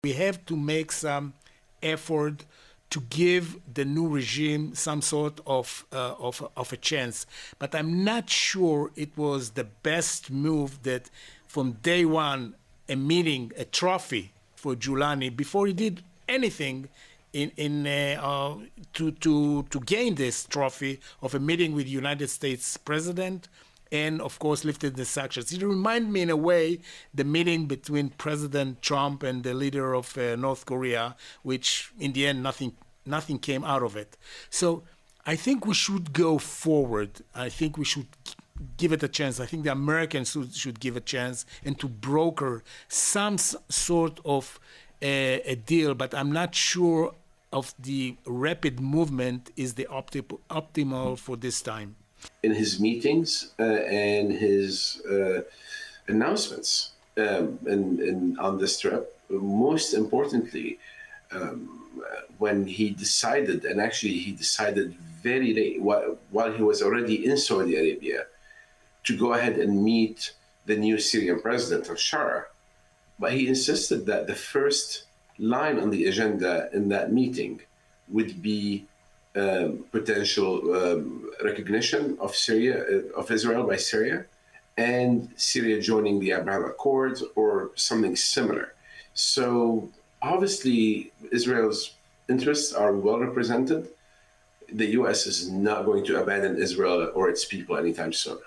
We have to make some effort to give the new regime some sort of a chance. But I'm not sure it was the best move that from day one, a trophy for Giuliani, before he did anything to gain this trophy of a meeting with the United States president, and of course lifted the sanctions. It reminded me in a way the meeting between President Trump and the leader of North Korea, which in the end nothing came out of it. So I think we should go forward. I think we should give it a chance. I think the Americans should give a chance and to broker some sort of a deal, but I'm not sure of the rapid movement is the optimal for this time. In his meetings and his announcements on this trip, most importantly, when he decided, and actually he decided very late, while he was already in Saudi Arabia, to go ahead and meet the new Syrian president, al-Shara. But he insisted that the first line on the agenda in that meeting would be potential recognition of Israel by Syria, and Syria joining the Abraham Accords or something similar. So obviously Israel's interests are well represented. The US is not going to abandon Israel or its people anytime soon.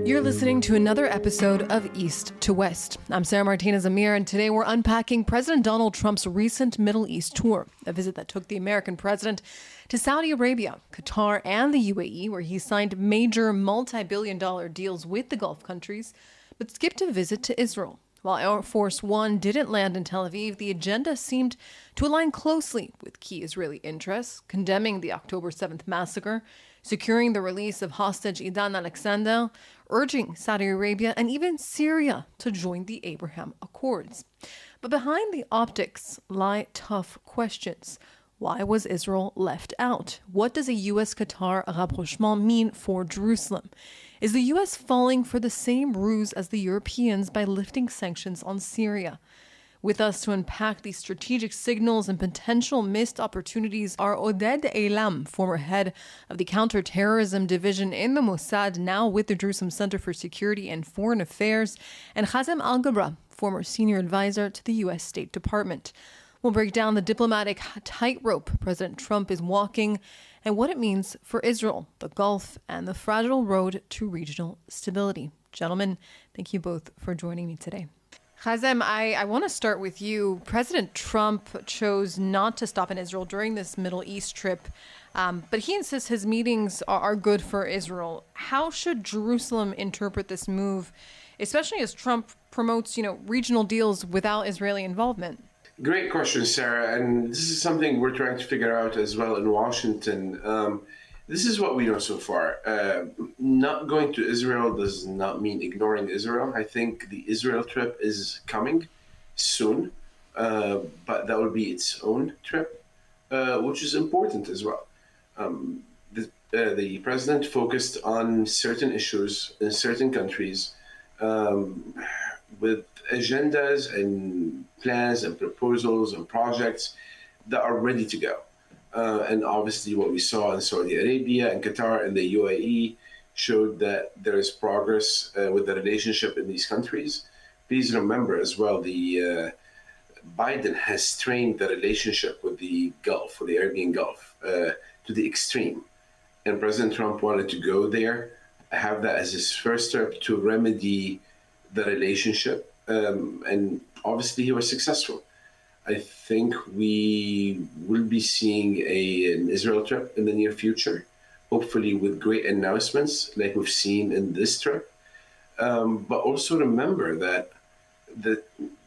You're listening to another episode of East to West. I'm Sarah Martinez Amir, and today we're unpacking President Donald Trump's recent Middle East tour, a visit that took the American president to Saudi Arabia, Qatar, and the UAE, where he signed major multi-billion-dollar deals with the Gulf countries, but skipped a visit to Israel. While Air Force One didn't land in Tel Aviv, the agenda seemed to align closely with key Israeli interests, condemning the October 7th massacre, securing the release of hostage Idan Alexander, urging Saudi Arabia and even Syria to join the Abraham Accords. But behind the optics lie tough questions. Why was Israel left out? What does a U.S.-Qatar rapprochement mean for Jerusalem? Is the U.S. falling for the same ruse as the Europeans by lifting sanctions on Syria? With us to unpack these strategic signals and potential missed opportunities are Oded Ailam, former head of the counterterrorism division in the Mossad, now with the Jerusalem Center for Security and Foreign Affairs, and Hazem Alghabra, former senior advisor to the U.S. State Department. We'll break down the diplomatic tightrope President Trump is walking and what it means for Israel, the Gulf, and the fragile road to regional stability. Gentlemen, thank you both for joining me today. Hazem, I want to start with you. President Trump chose not to stop in Israel during this Middle East trip, but he insists his meetings are good for Israel. How should Jerusalem interpret this move, especially as Trump promotes, regional deals without Israeli involvement? Great question, Sarah. And this is something we're trying to figure out as well in Washington. This is what we know so far. Not going to Israel does not mean ignoring Israel. I think the Israel trip is coming soon, but that will be its own trip, which is important as well. The president focused on certain issues in certain countries with agendas and plans and proposals and projects that are ready to go. And obviously what we saw in Saudi Arabia and Qatar and the UAE showed that there is progress with the relationship in these countries. Please remember as well, Biden has strained the relationship with the Gulf, with the Arabian Gulf, to the extreme. And President Trump wanted to go there, have that as his first step to remedy the relationship. And obviously he was successful. I think we will be seeing an Israel trip in the near future, hopefully with great announcements like we've seen in this trip. But also remember that the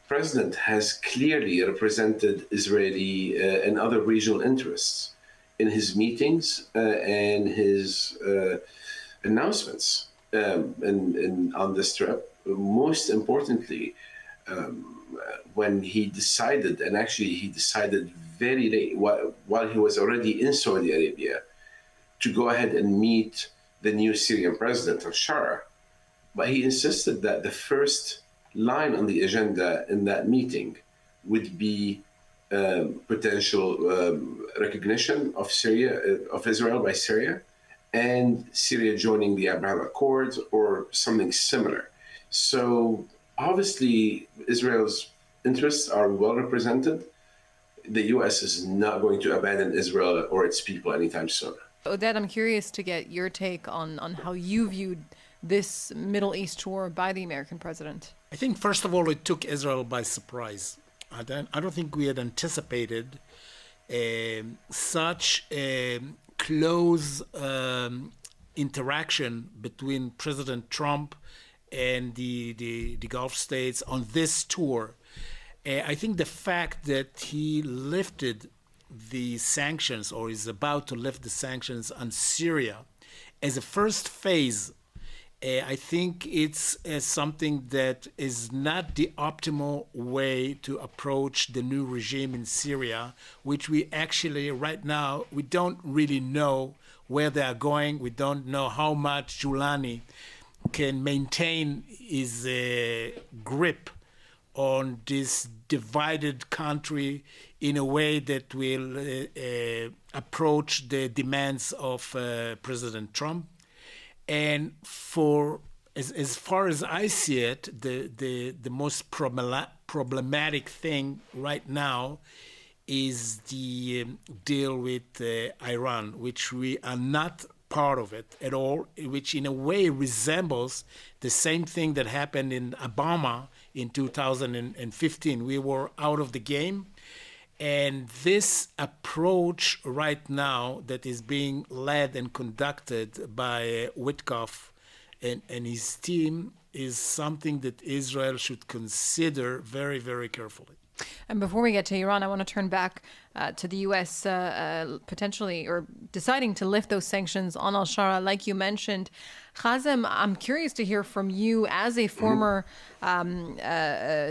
president has clearly represented Israeli and other regional interests in his meetings and his announcements on this trip. Most importantly, when he decided, and actually he decided very late, while he was already in Saudi Arabia, to go ahead and meet the new Syrian president, al-Shara. but he insisted that the first line on the agenda in that meeting would be potential recognition of Israel by Syria, and Syria joining the Abraham Accords or something similar. So obviously, Israel's interests are well represented. The U.S. is not going to abandon Israel or its people anytime soon. Oded, I'm curious to get your take on how you viewed this Middle East tour by the American president. I think, first of all, it took Israel by surprise. I don't think we had anticipated such a close interaction between President Trump and the Gulf states on this tour. I think the fact that he lifted the sanctions, or is about to lift the sanctions on Syria as a first phase, I think it's something that is not the optimal way to approach the new regime in Syria, which we actually, right now, we don't really know where they are going. We don't know how much Giuliani can maintain his grip on this divided country in a way that will approach the demands of President Trump. And as far as I see it, the most problematic thing right now is the deal with Iran, which we are not part of it at all, which in a way resembles the same thing that happened in Obama in 2015. We were out of the game. And this approach right now that is being led and conducted by Witkoff and his team is something that Israel should consider very, very carefully. And before we get to Iran, I want to turn back to the U.S. Potentially or deciding to lift those sanctions on al-Shara, like you mentioned. Hazem, I'm curious to hear from you as a former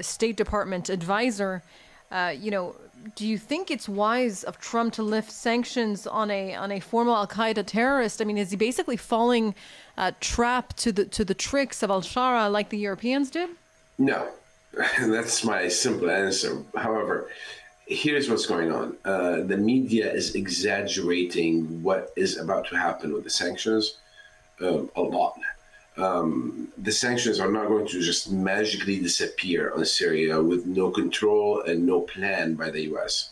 State Department advisor. Do you think it's wise of Trump to lift sanctions on a former Al-Qaeda terrorist? I mean, is he basically falling trap to the tricks of al-Shara like the Europeans did? No. That's my simple answer. However, here's what's going on. The media is exaggerating what is about to happen with the sanctions a lot. The sanctions are not going to just magically disappear on Syria with no control and no plan by the U.S.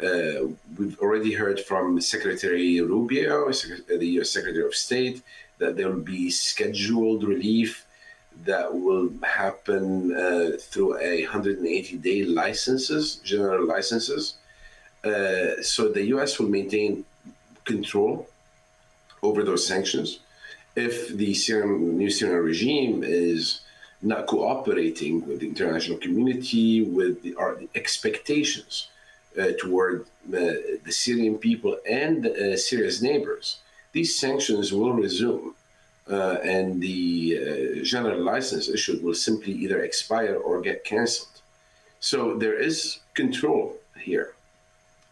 We've already heard from Secretary Rubio, the U.S. Secretary of State, that there will be scheduled relief that will happen through 180-day licenses, general licenses. So the U.S. will maintain control over those sanctions. If the new Syrian regime is not cooperating with the international community, with the expectations toward the Syrian people and Syria's neighbors, these sanctions will resume. And the general license issued will simply either expire or get canceled. So there is control here.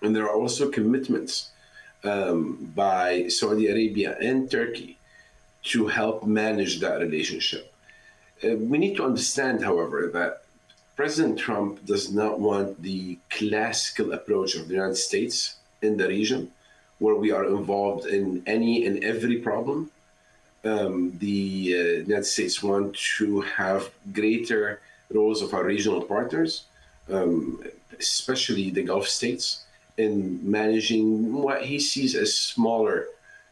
And there are also commitments by Saudi Arabia and Turkey to help manage that relationship. We need to understand, however, that President Trump does not want the classical approach of the United States in the region, where we are involved in any and every problem. The United States want to have greater roles of our regional partners, especially the Gulf states, in managing what he sees as smaller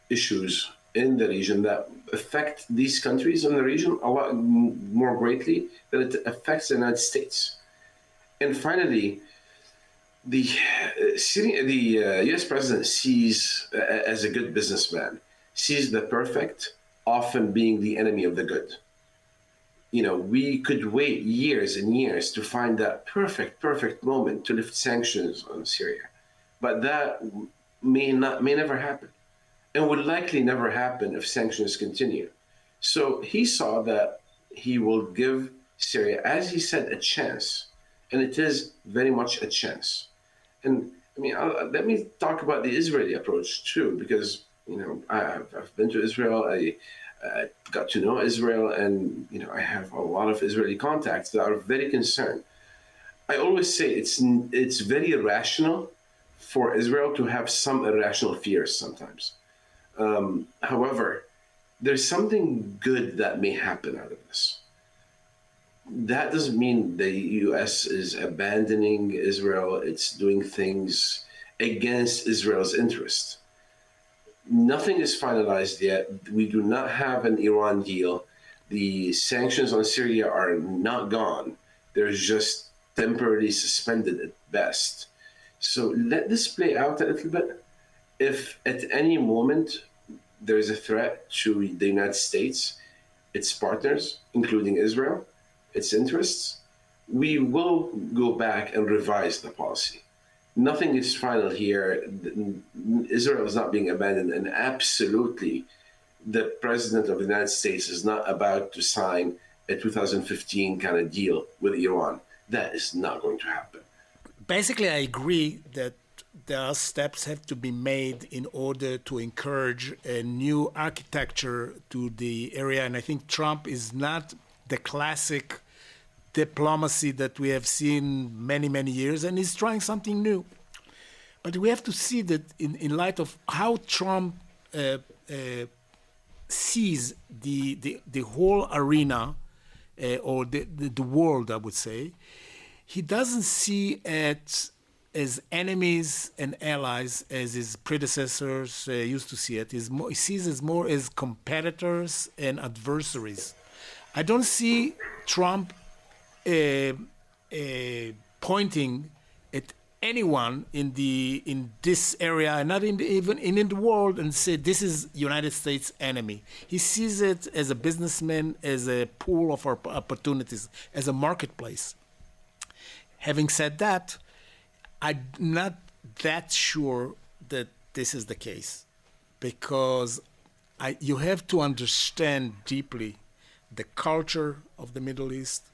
issues in the region that affect these countries in the region a lot more greatly than it affects the United States. And finally, the U.S. president sees, as a good businessman, sees the perfect often being the enemy of the good. We could wait years and years to find that perfect moment to lift sanctions on Syria, but that may never happen, and would likely never happen if sanctions continue. So he saw that he will give Syria, as he said, a chance, and it is very much a chance. And let me talk about the Israeli approach too, because I've been to Israel. got to know Israel, and I have a lot of Israeli contacts that are very concerned. I always say it's very irrational for Israel to have some irrational fears sometimes. However, there's something good that may happen out of this. That doesn't mean the U.S. is abandoning Israel. It's doing things against Israel's interest. Nothing is finalized yet. We do not have an Iran deal. The sanctions on Syria are not gone. They're just temporarily suspended at best. So let this play out a little bit. If at any moment there is a threat to the United States, its partners, including Israel, its interests, we will go back and revise the policy. Nothing is final here. Israel is not being abandoned, and absolutely the President of the United States is not about to sign a 2015 kind of deal with Iran. That is not going to happen. Basically, I agree that there are steps have to be made in order to encourage a new architecture to the area. And I think Trump is not the classic diplomacy that we have seen many, many years, and he's trying something new. But we have to see that in light of how Trump sees the whole arena or the world, I would say, he doesn't see it as enemies and allies as his predecessors used to see it. He sees it more as competitors and adversaries. I don't see Trump pointing at anyone in this area, and not even in the world, and say this is United States enemy. He sees it as a businessman, as a pool of opportunities, as a marketplace. Having said that, I'm not that sure that this is the case, because you have to understand deeply the culture of the Middle East.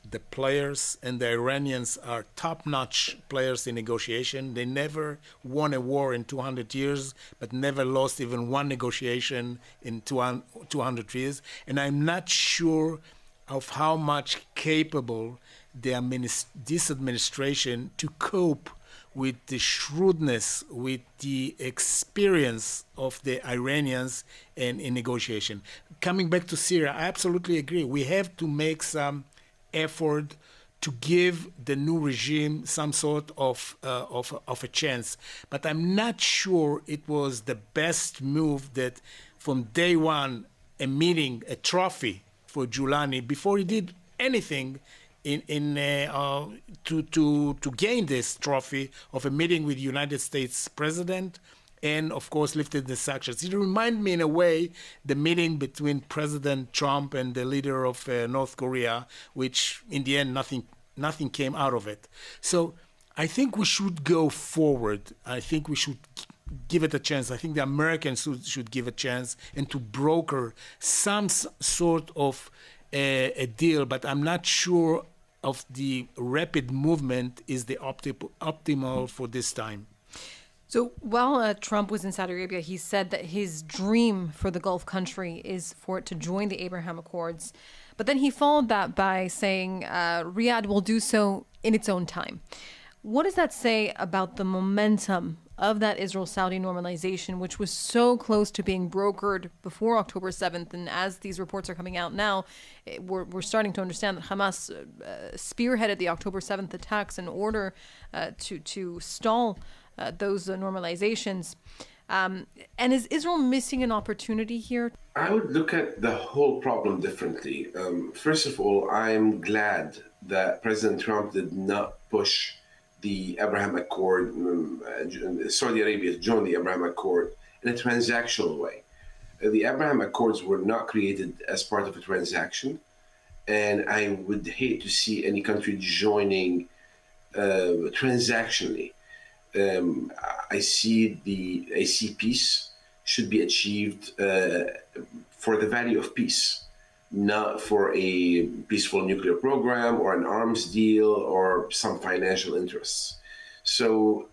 The players, and the Iranians are top-notch players in negotiation. They never won a war in 200 years, but never lost even one negotiation in 200 years. And I'm not sure of how much capable this administration to cope with the shrewdness, with the experience of the Iranians in negotiation. Coming back to Syria, I absolutely agree. We have to make some effort to give the new regime some sort of a chance. But I'm not sure it was the best move that from day one, a trophy for Giuliani, before he did anything to gain this trophy of a meeting with the United States president, and of course lifted the sanctions. It reminds me in a way the meeting between President Trump and the leader of North Korea, which in the end nothing came out of it. So I think we should go forward. I think we should give it a chance. I think the Americans should give a chance and to broker some sort of a deal, but I'm not sure of the rapid movement is the optimal for this time. So while Trump was in Saudi Arabia, he said that his dream for the Gulf country is for it to join the Abraham Accords. But then he followed that by saying Riyadh will do so in its own time. What does that say about the momentum of that Israel-Saudi normalization, which was so close to being brokered before October 7th? And as these reports are coming out now, we're starting to understand that Hamas spearheaded the October 7th attacks in order to stall those normalizations. And is Israel missing an opportunity here? I would look at the whole problem differently. First of all, I'm glad that President Trump did not push the Abraham Accord, Saudi Arabia joined the Abraham Accord in a transactional way. The Abraham Accords were not created as part of a transaction, and I would hate to see any country joining transactionally. I see peace should be achieved for the value of peace, not for a peaceful nuclear program or an arms deal or some financial interests. So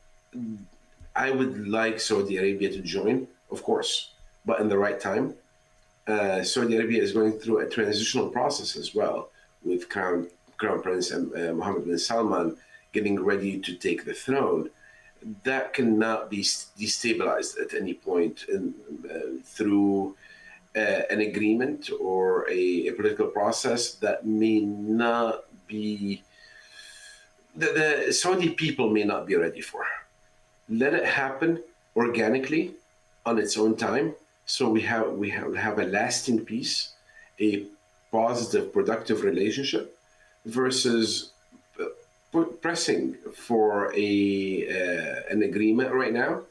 I would like Saudi Arabia to join, of course, but in the right time, Saudi Arabia is going through a transitional process as well, with Crown Prince Mohammed bin Salman getting ready to take the throne. That cannot be destabilized at any point through an agreement or a political process that may not be, the Saudi people may not be ready for. Let it happen organically on its own time, so we have a lasting peace, a positive, productive relationship, versus pressing for an agreement right now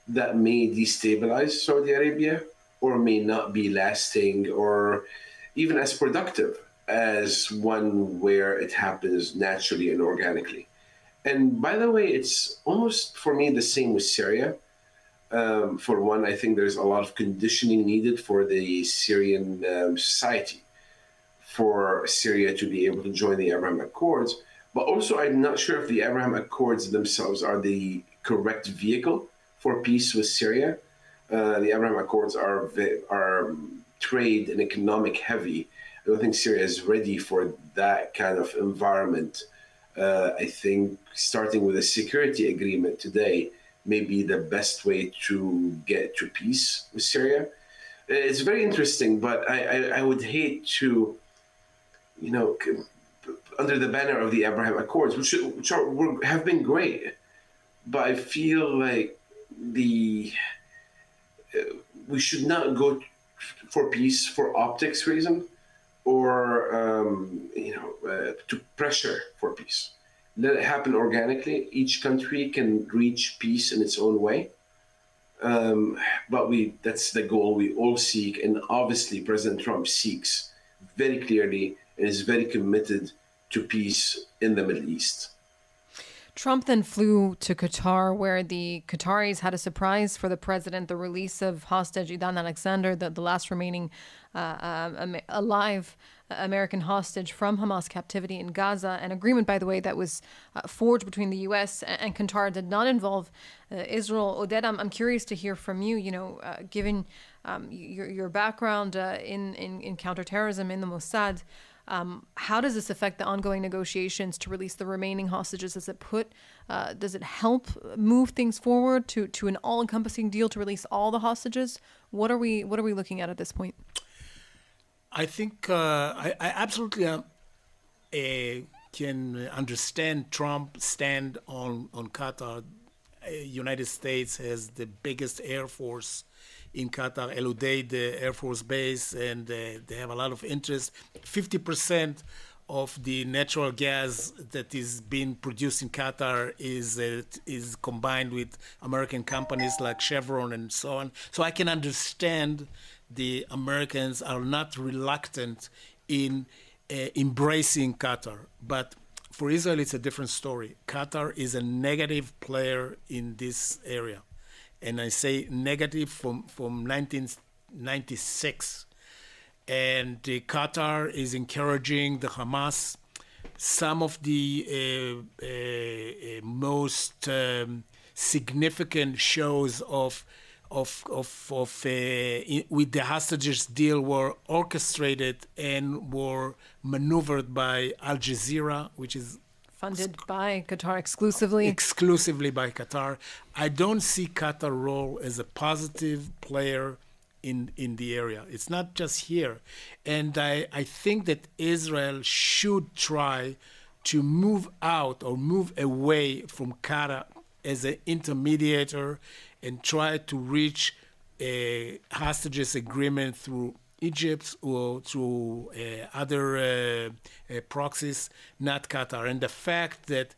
that may destabilize Saudi Arabia or may not be lasting or even as productive as one where it happens naturally and organically. And by the way, it's almost for me the same with Syria. For one, I think there's a lot of conditioning needed for the Syrian society for Syria to be able to join the Abraham Accords. But also, I'm not sure if the Abraham Accords themselves are the correct vehicle for peace with Syria. The Abraham Accords are trade and economic heavy. I don't think Syria is ready for that kind of environment. I think starting with a security agreement today may be the best way to get to peace with Syria. It's very interesting, but I would hate to, under the banner of the Abraham Accords, which have been great, but I feel like we should not go for peace for optics reason or to pressure for peace. Let it happen organically. Each country can reach peace in its own way. But that's the goal we all seek. And obviously, President Trump seeks very clearly and is very committed to peace in the Middle East. Trump then flew to Qatar, where the Qataris had a surprise for the president, the release of hostage Oded Alexander, the last remaining alive American hostage from Hamas captivity in Gaza. An agreement, by the way, that was forged between the U.S. and Qatar did not involve Israel. Oded, I'm curious to hear from you, given your background in counterterrorism in the Mossad. How does this affect the ongoing negotiations to release the remaining hostages? Does it help move things forward to an all-encompassing deal to release all the hostages? What are we looking at this point? I think I absolutely can understand Trump's stand on Qatar. United States has the biggest air force in Qatar, El Udeid Air Force Base, and they have a lot of interest. 50% of the natural gas that is being produced in Qatar is combined with American companies like Chevron and so on. So I can understand the Americans are not reluctant in embracing Qatar. But for Israel, it's a different story. Qatar is a negative player in this area. And I say negative from 1996. And Qatar is encouraging the Hamas. Some of the most significant shows with the hostages deal were orchestrated and were maneuvered by Al Jazeera, which is funded by Qatar exclusively. Exclusively by Qatar. I don't see Qatar role as a positive player in the area. It's not just here. And I think that Israel should try to move out or move away from Qatar as an intermediator and try to reach a hostages agreement through Egypt or through other proxies, not Qatar. And the fact that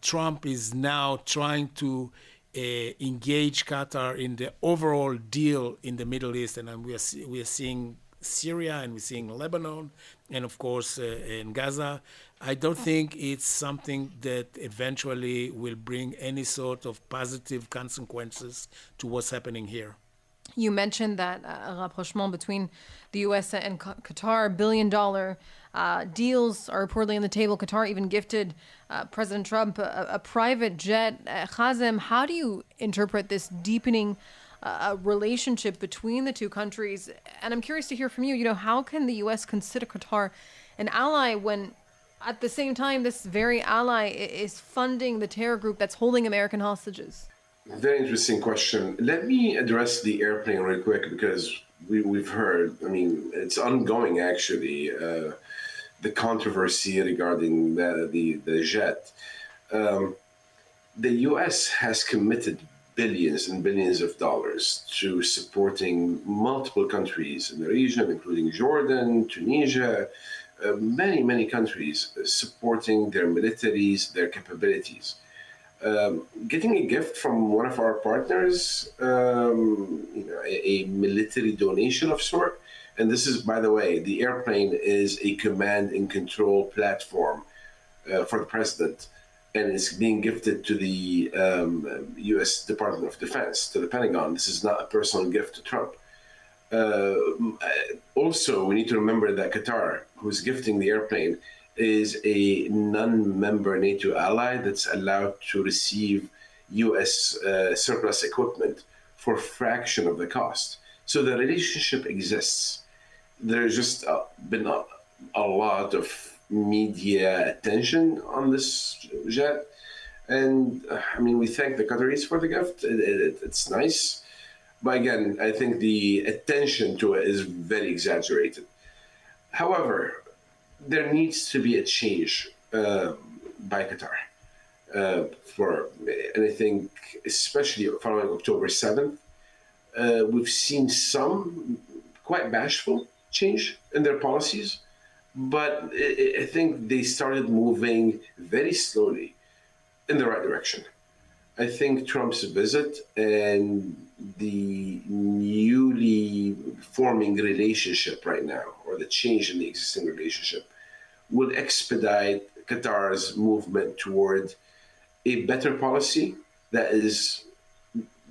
Trump is now trying to engage Qatar in the overall deal in the Middle East, and we are seeing Syria and we're seeing Lebanon, and of course in Gaza, I don't think it's something that eventually will bring any sort of positive consequences to what's happening here. You mentioned that rapprochement between the U.S. and Qatar, billion-dollar deals are reportedly on the table. Qatar even gifted President Trump a private jet. Hazem, how do you interpret this deepening relationship between the two countries. And I'm curious to hear from you, how can the U.S. consider Qatar an ally when at the same time this very ally is funding the terror group that's holding American hostages? Very interesting question. Let me address the airplane real quick because we've heard, it's ongoing actually, the controversy regarding the jet. The U.S. has committed billions and billions of dollars to supporting multiple countries in the region, including Jordan, Tunisia, many, many countries supporting their militaries, their capabilities. Getting a gift from one of our partners, a military donation of sort, and this is, by the way, the airplane is a command and control platform for the president, and it's being gifted to the U.S. Department of Defense, to the Pentagon. This is not a personal gift to Trump. Also, we need to remember that Qatar, who's gifting the airplane, is a non-member NATO ally that's allowed to receive U.S. surplus equipment for a fraction of the cost. So the relationship exists. There's just been a lot of media attention on this jet. And we thank the Qataris for the gift. It's nice. But again, I think the attention to it is very exaggerated. However, there needs to be a change by Qatar. And I think, especially following October 7th, we've seen some quite bashful change in their policies, but I think they started moving very slowly in the right direction. I think Trump's visit and the newly forming relationship right now, or the change in the existing relationship, will expedite Qatar's movement toward a better policy that is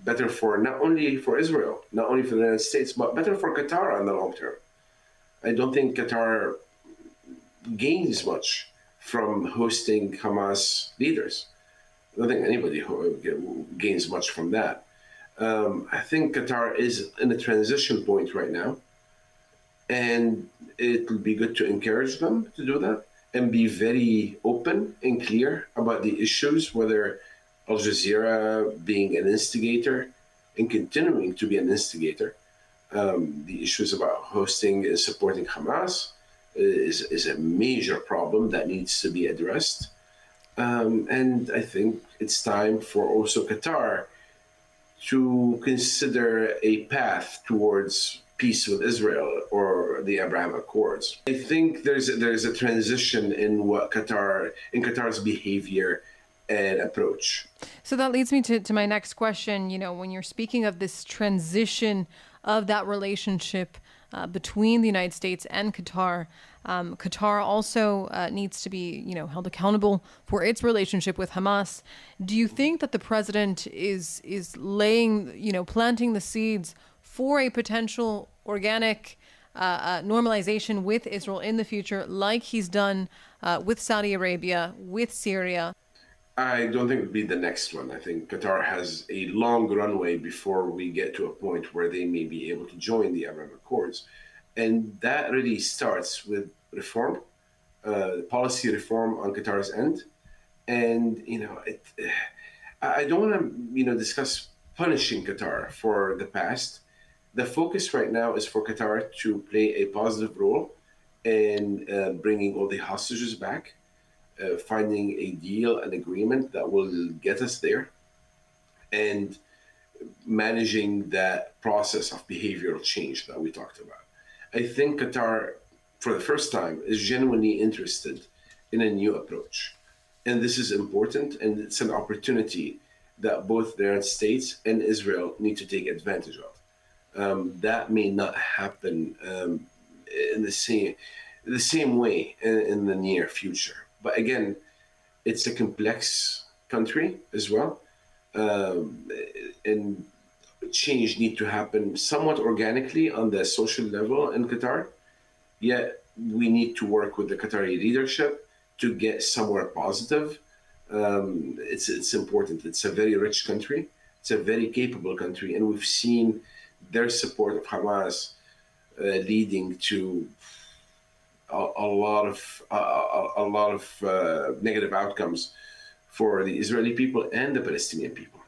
better for not only for Israel, not only for the United States, but better for Qatar on the long term. I don't think Qatar gains much from hosting Hamas leaders. I don't think anybody gains much from that. I think Qatar is in a transition point right now, and it will be good to encourage them to do that and be very open and clear about the issues, whether Al Jazeera being an instigator and continuing to be an instigator. The issues about hosting and supporting Hamas is a major problem that needs to be addressed. And I think it's time for also Qatar to consider a path towards peace with Israel or the Abraham Accords. I think there's a transition in Qatar's behavior and approach. So that leads me to my next question. When you're speaking of this transition of that relationship between the United States and Qatar, Qatar also needs to be, held accountable for its relationship with Hamas. Do you think that the president is laying, planting the seeds for a potential organic normalization with Israel in the future, like he's done with Saudi Arabia, with Syria? I don't think it would be the next one. I think Qatar has a long runway before we get to a point where they may be able to join the Abraham Accords. And that really starts with reform, policy reform on Qatar's end. And, I don't want to, discuss punishing Qatar for the past. The focus right now is for Qatar to play a positive role in bringing all the hostages back, finding a deal, an agreement that will get us there, and managing that process of behavioral change that we talked about. I think Qatar, for the first time, is genuinely interested in a new approach. And this is important, and it's an opportunity that both the United States and Israel need to take advantage of. That may not happen in the same way in the near future. But again, it's a complex country as well, and change need to happen somewhat organically on the social level in Qatar. Yet we need to work with the Qatari leadership to get somewhere positive. It's important. It's a very rich country. It's a very capable country, and we've seen their support of Hamas leading to a lot of negative outcomes for the Israeli people and the Palestinian people.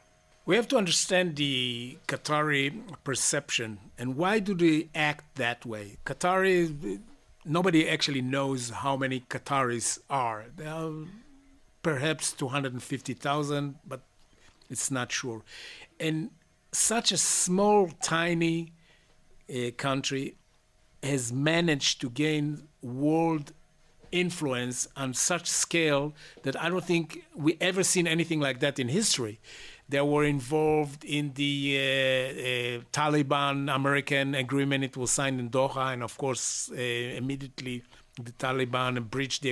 We have to understand the Qatari perception and why do they act that way. Nobody actually knows how many Qataris are. There are perhaps 250,000, but it's not sure. And such a small, tiny country has managed to gain world influence on such scale that I don't think we ever seen anything like that in history. They were involved in the Taliban-American agreement. It was signed in Doha, and of course, immediately the Taliban breached the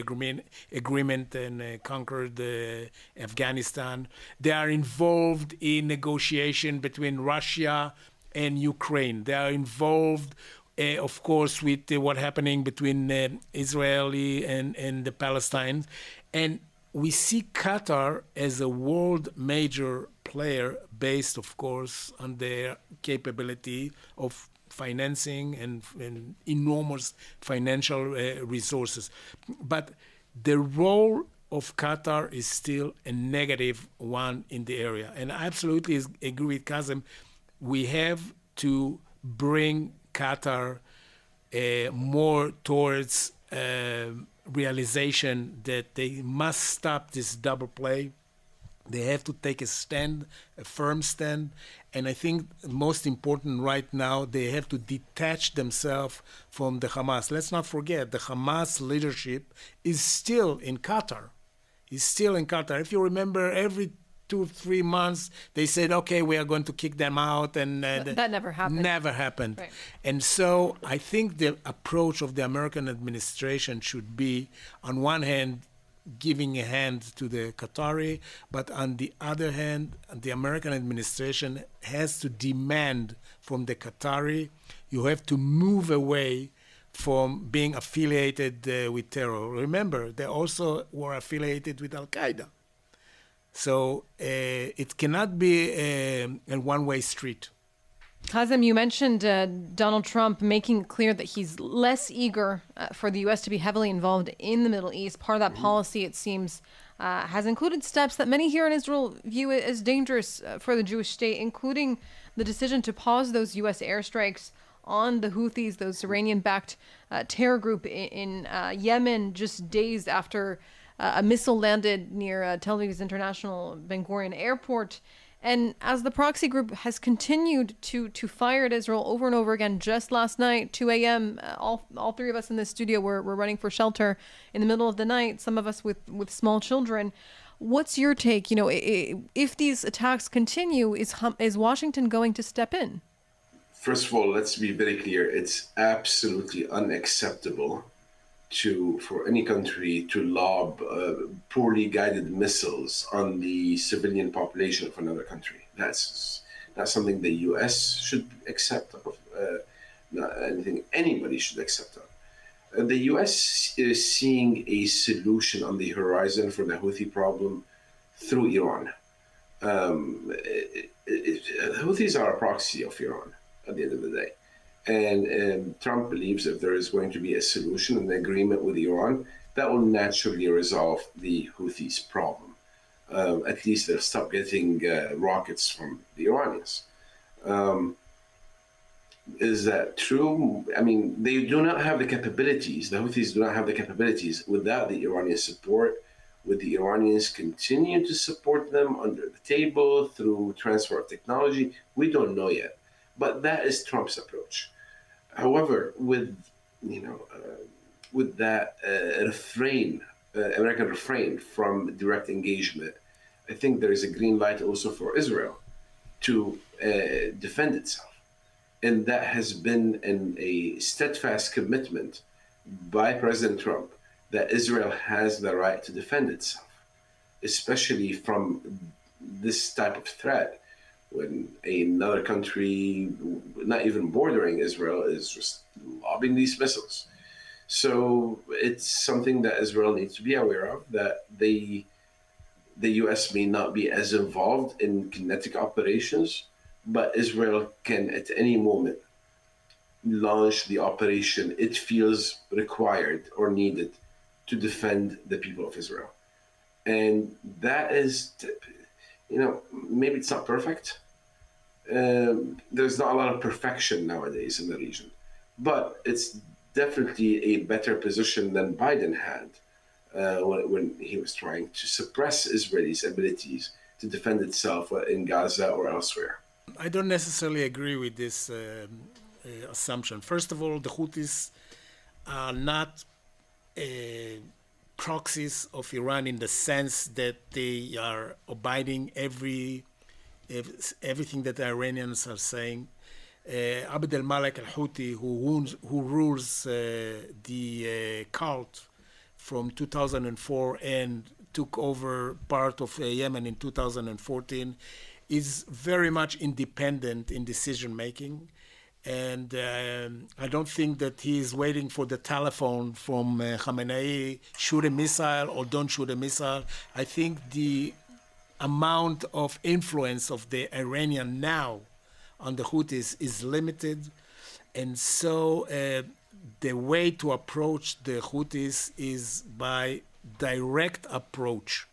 agreement and conquered Afghanistan. They are involved in negotiation between Russia and Ukraine. They are involved, of course, with what's happening between Israeli and the Palestinians. And we see Qatar as a world major player based, of course, on their capability of financing and enormous financial resources. But the role of Qatar is still a negative one in the area. And I absolutely agree with Hazem. We have to bring Qatar more towards realization that they must stop this double play. They have to take a stand, a firm stand. And I think most important right now, they have to detach themselves from the Hamas. Let's not forget, the Hamas leadership is still in Qatar. Is still in Qatar. If you remember, every 2-3 months, they said, okay, we are going to kick them out. And that never happened. Never happened. Right. And so I think the approach of the American administration should be, on one hand, giving a hand to the Qatari, but on the other hand, the American administration has to demand from the Qatari, you have to move away from being affiliated with terror. Remember, they also were affiliated with Al-Qaeda. So it cannot be a one-way street. Hazem, you mentioned Donald Trump making it clear that he's less eager for the U.S. to be heavily involved in the Middle East. Part of that policy, it seems, has included steps that many here in Israel view as dangerous for the Jewish state, including the decision to pause those U.S. airstrikes on the Houthis, those Iranian-backed terror group in Yemen, just days after a missile landed near Tel Aviv's International Ben Gurion Airport. And as the proxy group has continued to fire at Israel over and over again, just last night, 2 a.m., all three of us in this studio were running for shelter in the middle of the night, some of us with small children. What's your take? You know, if these attacks continue, is Washington going to step in? First of all, let's be very clear. It's absolutely unacceptable for any country to lob poorly guided missiles on the civilian population of another country. That's not something the U.S. should accept, not anything anybody should accept. The U.S. is seeing a solution on the horizon for the Houthi problem through Iran. Houthis are a proxy of Iran at the end of the day. And Trump believes if there is going to be a solution, an agreement with Iran, that will naturally resolve the Houthis' problem. At least they'll stop getting rockets from the Iranians. Is that true? I mean, they do not have the capabilities. The Houthis do not have the capabilities without the Iranian support. Would the Iranians continue to support them under the table through transfer of technology? We don't know yet. But that is Trump's approach. However, with that American refrain from direct engagement, I think there is a green light also for Israel to defend itself. And that has been a steadfast commitment by President Trump that Israel has the right to defend itself, especially from this type of threat. When another country, not even bordering Israel, is just lobbing these missiles. So it's something that Israel needs to be aware of, that the U.S. may not be as involved in kinetic operations, but Israel can at any moment launch the operation it feels required or needed to defend the people of Israel. And that is, maybe it's not perfect. There's not a lot of perfection nowadays in the region, but it's definitely a better position than Biden had when he was trying to suppress Israel's abilities to defend itself in Gaza or elsewhere. I don't necessarily agree with this assumption. First of all, the Houthis are not proxies of Iran in the sense that they are abiding everything that the Iranians are saying. Abd al-Malik al-Houthi, who rules the cult from 2004 and took over part of Yemen in 2014, is very much independent in decision making. And I don't think that he is waiting for the telephone from Khamenei, shoot a missile or don't shoot a missile. I think the amount of influence of the Iranian now on the Houthis is limited. And so the way to approach the Houthis is by direct approach.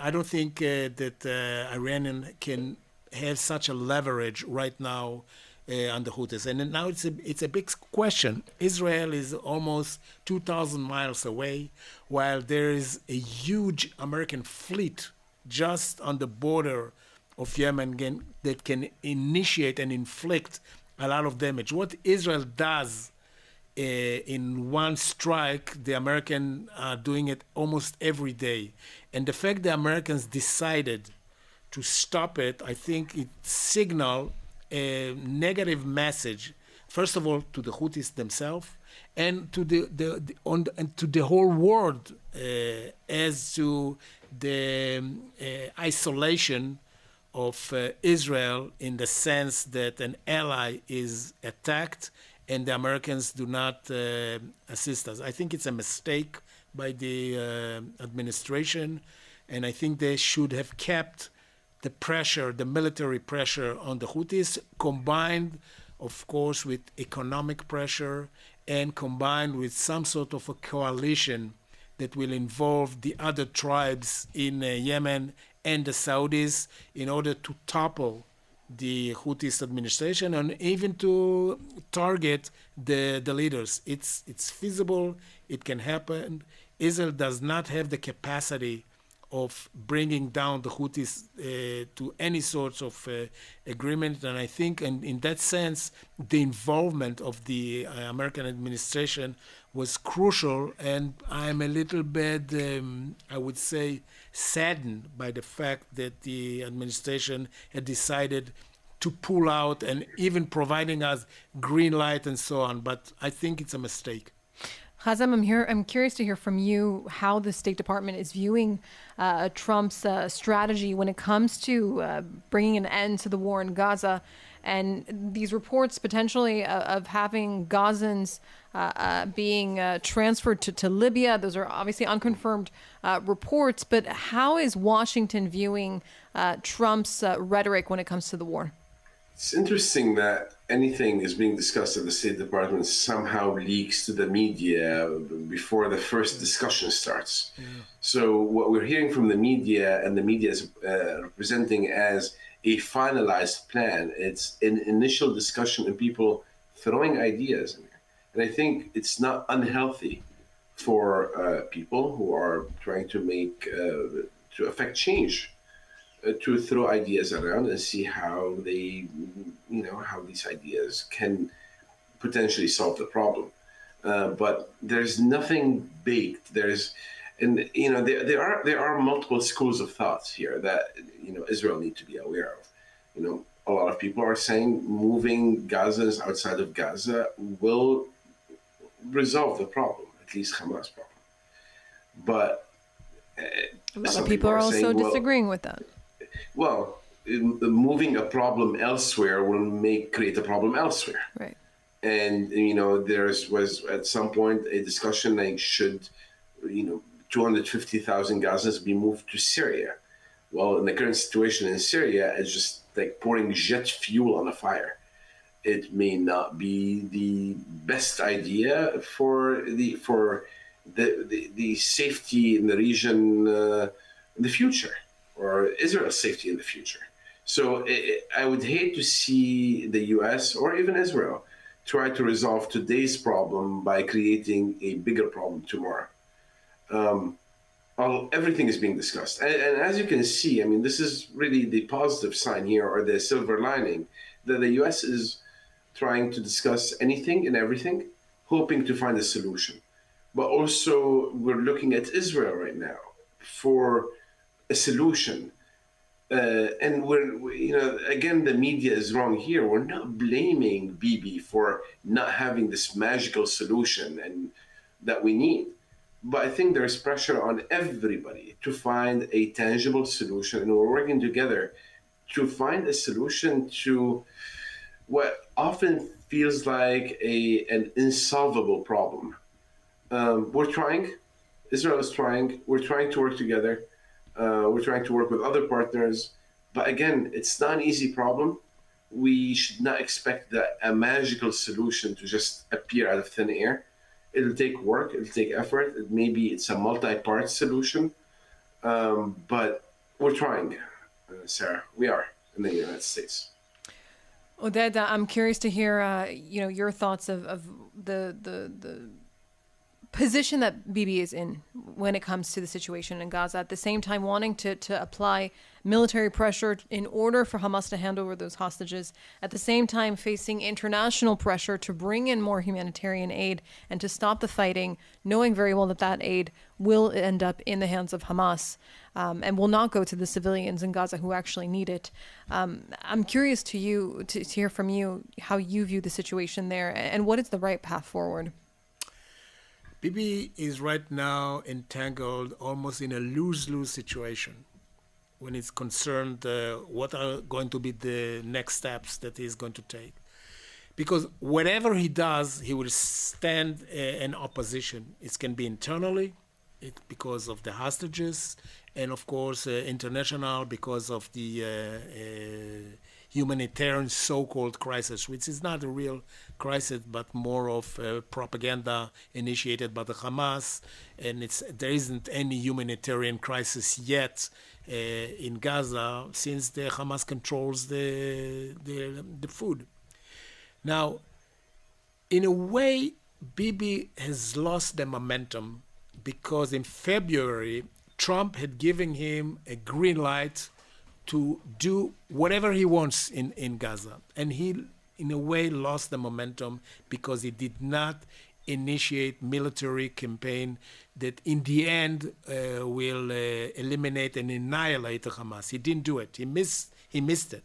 I don't think that Iranian can have such a leverage right now on the Houthis. And now it's a big question. Israel is almost 2,000 miles away, while there is a huge American fleet just on the border of Yemen that can initiate and inflict a lot of damage. What Israel does in one strike, the Americans are doing it almost every day. And the fact the Americans decided to stop it, I think it signals a negative message, first of all, to the Houthis themselves and to the whole world as to the isolation of Israel, in the sense that an ally is attacked and the Americans do not assist us. I think it's a mistake by the administration, and I think they should have kept the pressure, the military pressure on the Houthis, combined, of course, with economic pressure and combined with some sort of a coalition that will involve the other tribes in Yemen and the Saudis in order to topple the Houthis administration and even to target the leaders. It's feasible, it can happen. Israel does not have the capacity of bringing down the Houthis to any sorts of agreement. And I think, and in that sense, the involvement of the American administration was crucial. And I'm a little bit, I would say, saddened by the fact that the administration had decided to pull out and even providing us green light and so on. But I think it's a mistake. Hazem, I'm curious to hear from you how the State Department is viewing Trump's strategy when it comes to bringing an end to the war in Gaza, and these reports potentially of having Gazans being transferred to Libya. Those are obviously unconfirmed reports, but how is Washington viewing Trump's rhetoric when it comes to the war? It's interesting that anything is being discussed at the State Department somehow leaks to the media before the first discussion starts. Yeah. So what we're hearing from the media, and the media is representing as a finalized plan, it's an initial discussion and people throwing ideas in there. And I think it's not unhealthy for people who are trying to make, to affect change, to throw ideas around and see how they, how these ideas can potentially solve the problem. But there's nothing baked. There are multiple schools of thoughts here that, Israel need to be aware of. A lot of people are saying moving Gazans outside of Gaza will resolve the problem, at least Hamas problem. But a lot of people are also disagreeing with that. Well, moving a problem elsewhere will create a problem elsewhere. Right. And, there was at some point a discussion like, should, 250,000 Gazans be moved to Syria? Well, in the current situation in Syria, it's just like pouring jet fuel on a fire. It may not be the best idea for the safety in the region in the future, or Israel's safety in the future. So I would hate to see the U.S. or even Israel try to resolve today's problem by creating a bigger problem tomorrow. Everything is being discussed. And as you can see, I mean, this is really the positive sign here, or the silver lining, that the U.S. is trying to discuss anything and everything, hoping to find a solution. But also, we're looking at Israel right now for a solution. And again, the media is wrong here. We're not blaming Bibi for not having this magical solution and that we need. But I think there's pressure on everybody to find a tangible solution, and we're working together to find a solution to what often feels like an insolvable problem. We're trying. Israel is trying. We're trying to work together. We're trying to work with other partners. But again, it's not an easy problem. We should not expect a magical solution to just appear out of thin air. It'll take work. It'll take effort. Maybe it's a multi-part solution. But we're trying, Sarah. We are in the United States. Oded, I'm curious to hear, your thoughts of the position that Bibi is in when it comes to the situation in Gaza, at the same time wanting to apply military pressure in order for Hamas to hand over those hostages, at the same time facing international pressure to bring in more humanitarian aid and to stop the fighting, knowing very well that aid will end up in the hands of Hamas and will not go to the civilians in Gaza who actually need it. I'm curious to hear from you how you view the situation there and what is the right path forward. Bibi is right now entangled almost in a lose-lose situation when it's concerned what are going to be the next steps that he's going to take. Because whatever he does, he will stand in opposition. It can be internally because of the hostages, and of course international because of the humanitarian so-called crisis, which is not a real crisis, but more of propaganda initiated by the Hamas. And there isn't any humanitarian crisis yet in Gaza since the Hamas controls the food. Now, in a way, Bibi has lost the momentum because in February, Trump had given him a green light to do whatever he wants in Gaza. And he, in a way, lost the momentum because he did not initiate military campaign that in the end will eliminate and annihilate the Hamas. He didn't do it. He missed it.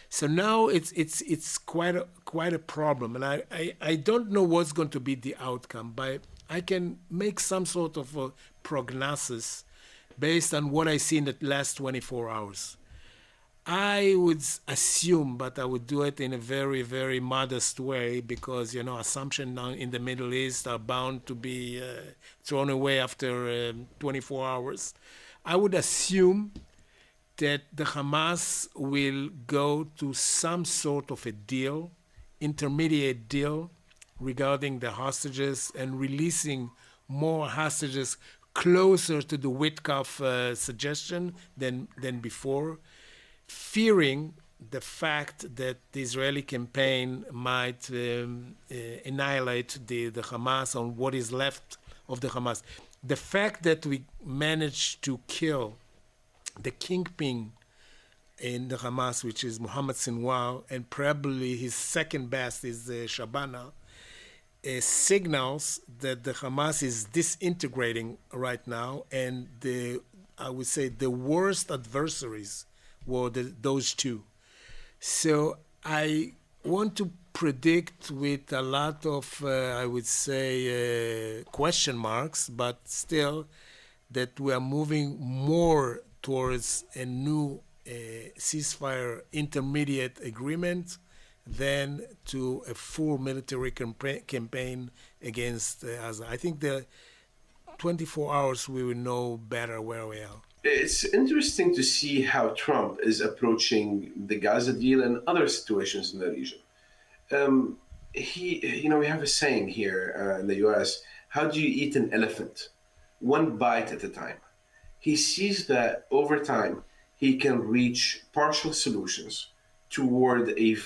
So now it's quite a problem. And I don't know what's going to be the outcome, but I can make some sort of a prognosis based on what I see in the last 24 hours. I would assume, but I would do it in a very, very modest way because, assumptions in the Middle East are bound to be thrown away after 24 hours. I would assume that the Hamas will go to some sort of a deal, intermediate deal, regarding the hostages and releasing more hostages closer to the Witkoff suggestion than before, fearing the fact that the Israeli campaign might annihilate the Hamas on what is left of the Hamas. The fact that we managed to kill the kingpin in the Hamas, which is Mohammed Sinwar, and probably his second best is Shabana, signals that the Hamas is disintegrating right now, and I would say the worst adversaries were those two. So I want to predict with a lot of, I would say, question marks, but still that we are moving more towards a new ceasefire intermediate agreement than to a full military campaign against Gaza. I think the 24 hours we will know better where we are. It's interesting to see how Trump is approaching the Gaza deal and other situations in the region. Um, we have a saying here in the US, how do you eat an elephant? One bite at a time. He sees that over time, he can reach partial solutions toward a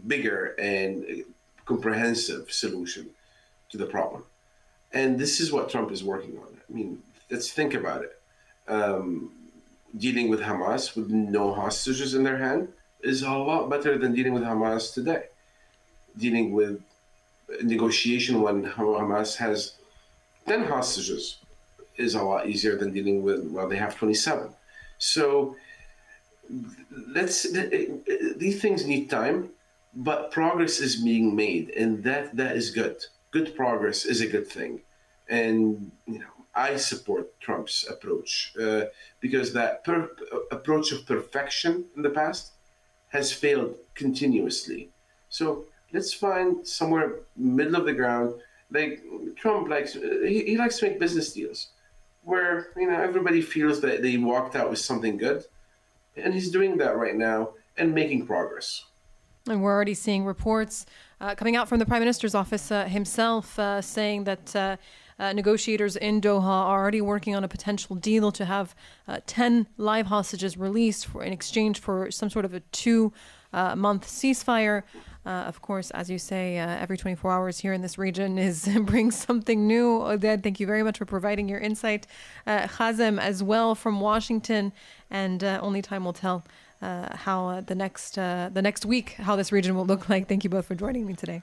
bigger and comprehensive solution to the problem. And this is what Trump is working on. I mean, let's think about it. Dealing with Hamas with no hostages in their hand is a lot better than dealing with Hamas today. Dealing with negotiation when Hamas has 10 hostages is a lot easier than dealing with, well, they have 27. So these things need time, but progress is being made, and that is good. Good progress is a good thing. And, I support Trump's approach because that approach of perfection in the past has failed continuously. So let's find somewhere middle of the ground. Like Trump he likes to make business deals where everybody feels that they walked out with something good, and he's doing that right now and making progress. And we're already seeing reports coming out from the Prime Minister's office himself saying that negotiators in Doha are already working on a potential deal to have 10 live hostages released in exchange for some sort of a 2-month ceasefire. Of course, as you say, every 24 hours here in this region brings something new. Oded, thank you very much for providing your insight. Hazem as well from Washington, and only time will tell how the next week, how this region will look like. Thank you both for joining me today.